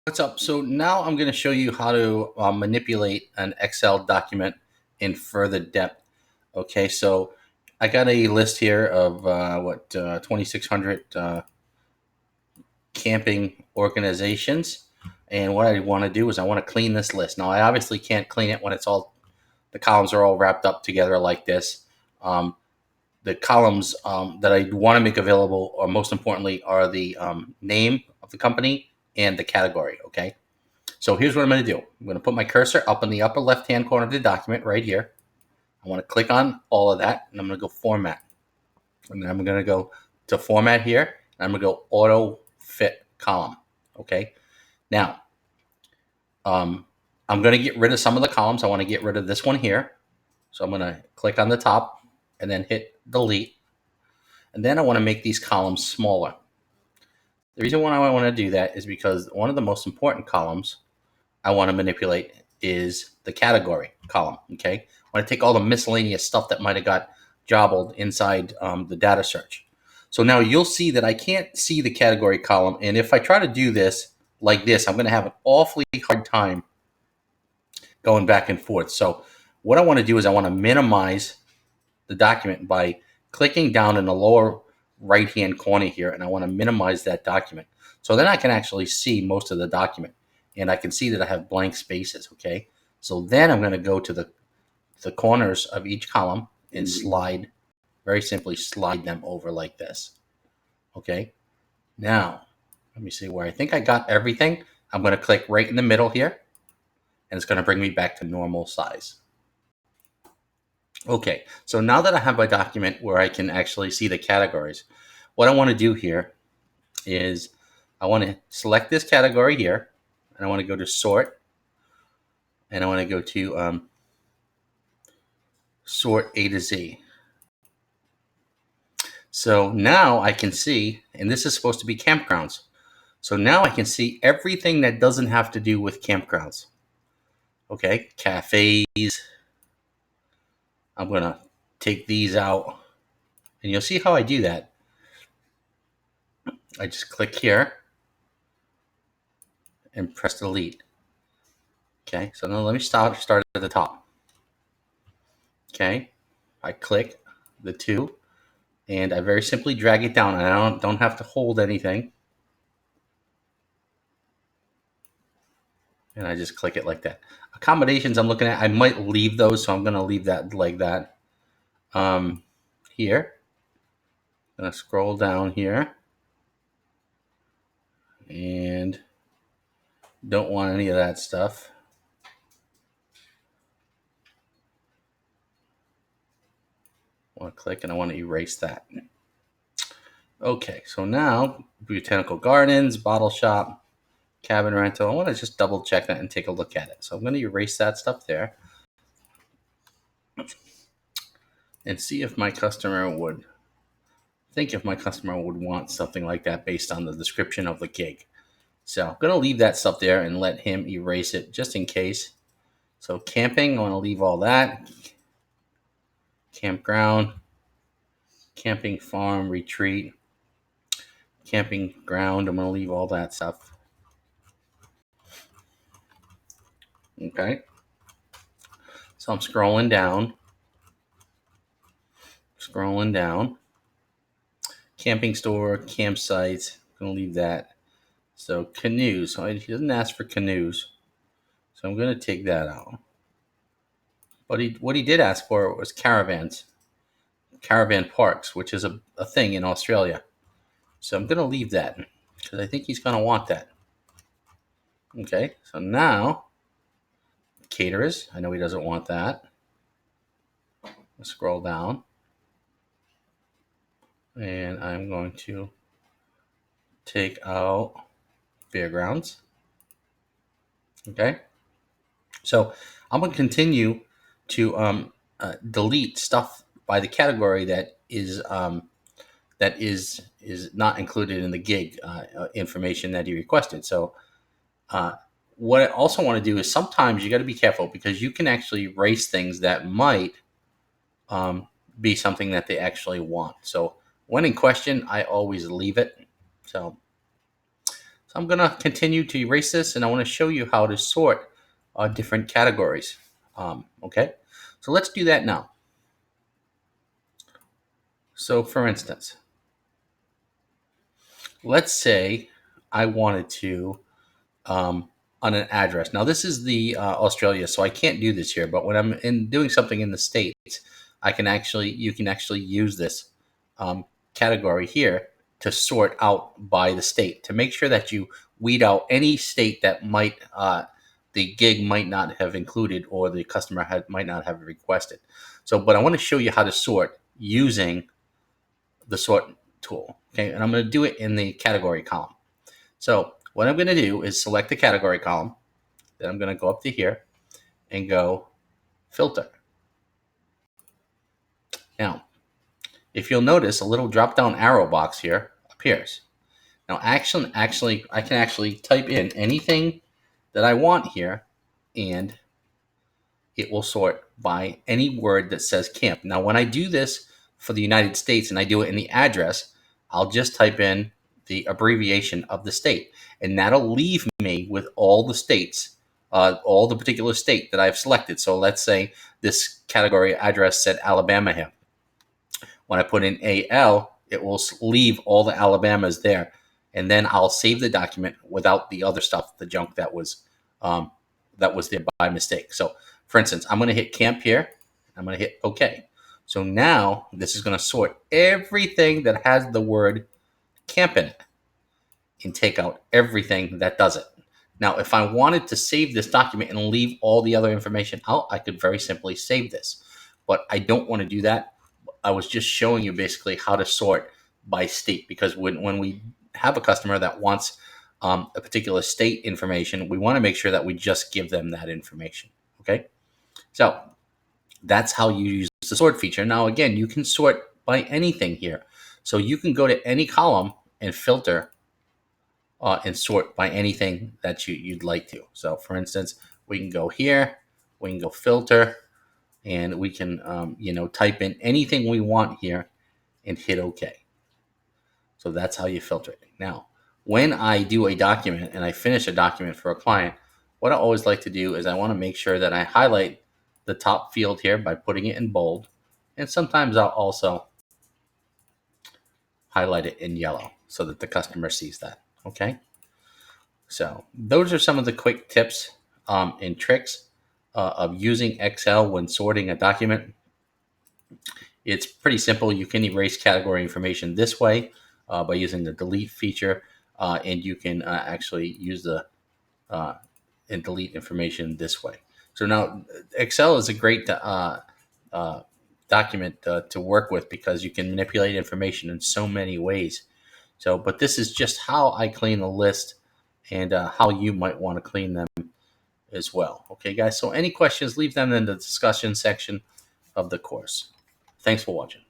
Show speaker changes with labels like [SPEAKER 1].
[SPEAKER 1] What's up? So now I'm going to show you how to manipulate an Excel document in further depth. Okay, so I got a list here of 2,600 camping organizations, and what I want to do is I want to clean this list. Now I obviously can't clean it when the columns are all wrapped up together like this. Um, the columns that I want to make available, or most importantly, are the name of the company and the category. Okay. So here's what I'm going to do. I'm going to put my cursor up in the upper left-hand corner of the document right here. I want to click on all of that, and I'm going to go Format. And then I'm going to go to Format here, and I'm going to go Auto Fit Column. Okay. Now, I'm going to get rid of some of the columns. I want to get rid of this one here. So I'm going to click on the top and then hit Delete. And then I want to make these columns smaller. The reason why I want to do that is because one of the most important columns I want to manipulate is the category column. Okay, I want to take all the miscellaneous stuff that might have got jobbled inside the data search. So now you'll see that I can't see the category column, and if I try to do this like this, I'm going to have an awfully hard time going back and forth. So what I want to do is I want to minimize the document by clicking down in the lower right hand corner here, and I want to minimize that document. So then I can actually see most of the document, and I can see that I have blank spaces. Okay, so then I'm going to go to the corners of each column and slide, very simply slide them over like this. Okay, now let me see where I think I got everything. I'm going to click right in the middle here, and it's going to bring me back to normal size. Okay, so now that I have my document where I can actually see the categories, what I want to do here is I want to select this category here, and I want to go to Sort, and I want to go to Sort A to Z. So now I can see, and this is supposed to be campgrounds. So now I can see everything that doesn't have to do with campgrounds. Okay, cafes. I'm going to take these out, and you'll see how I do that. I just click here and press delete. Okay, so now let me start at the top. Okay, I click the two, and I very simply drag it down, and I don't have to hold anything. And I just click it like that. Accommodations I'm looking at, I might leave those, so I'm going to leave that like that. Here, I'm going to scroll down here, and don't want any of that stuff. I want to click, and I want to erase that. Okay, so now botanical gardens, bottle shop, cabin rental. I want to just double check that and take a look at it. So I'm going to erase that stuff there and see if my customer would want something like that based on the description of the gig. So I'm going to leave that stuff there and let him erase it just in case. So camping, I want to leave all that. Campground, camping farm, retreat, camping ground, I'm going to leave all that stuff. Okay. So I'm scrolling down. Camping store, campsites, I'm going to leave that. So canoes, so he doesn't ask for canoes. So I'm going to take that out. But what he did ask for was caravans, caravan parks, which is a thing in Australia. So I'm going to leave that because I think he's going to want that. Okay, so now caterers, I know he doesn't want that. I'll scroll down, and I'm going to take out fairgrounds. Okay, so I'm going to continue to delete stuff by the category that is not included in the gig information that he requested. So what I also want to do is sometimes you got to be careful because you can actually erase things that might be something that they actually want. So when in question, I always leave it. So So I'm going to continue to erase this, and I want to show you how to sort different categories. Okay, so let's do that now. So for instance, let's say I wanted to on an address. Now this is the Australia, so I can't do this here. But when I'm doing something in the States, you can actually use this um, category here to sort out by the state to make sure that you weed out any state that might the gig might not have included or the customer might not have requested. So, but I want to show you how to sort using the sort tool. Okay, and I'm going to do it in the category column. So what I'm going to do is select the category column. Then I'm going to go up to here and go filter. Now, if you'll notice, a little drop down arrow box here appears. Now, actually, I can actually type in anything that I want here, and it will sort by any word that says camp. Now, when I do this for the United States and I do it in the address, I'll just type in the abbreviation of the state, and that'll leave me with all the states, all the particular state that I've selected. So let's say this category address said Alabama here. When I put in AL, it will leave all the Alabamas there, and then I'll save the document without the other stuff, the junk that was there by mistake. So, for instance, I'm going to hit camp here. I'm going to hit OK. So now this is going to sort everything that has the word camp in it and take out everything that doesn't. Now, if I wanted to save this document and leave all the other information out, I could very simply save this. But I don't want to do that. I was just showing you basically how to sort by state, because when we have a customer that wants a particular state information, we want to make sure that we just give them that information. Okay, so that's how you use the sort feature. Now, again, you can sort by anything here. So you can go to any column and filter and sort by anything that you'd like to. So for instance, we can go here, we can go filter, and we can type in anything we want here and hit OK. So that's how you filter it. Now, when I do a document and I finish a document for a client, what I always like to do is I want to make sure that I highlight the top field here by putting it in bold. And sometimes I'll also highlight it in yellow so that the customer sees that. Okay. So those are some of the quick tips and tricks of using Excel when sorting a document. It's pretty simple. You can erase category information this way by using the delete feature, and you can actually use the and delete information this way. So now Excel is a great document to work with because you can manipulate information in so many ways. So, but this is just how I clean a list and how you might want to clean them as well. Okay, guys. So any questions, leave them in the discussion section of the course. Thanks for watching.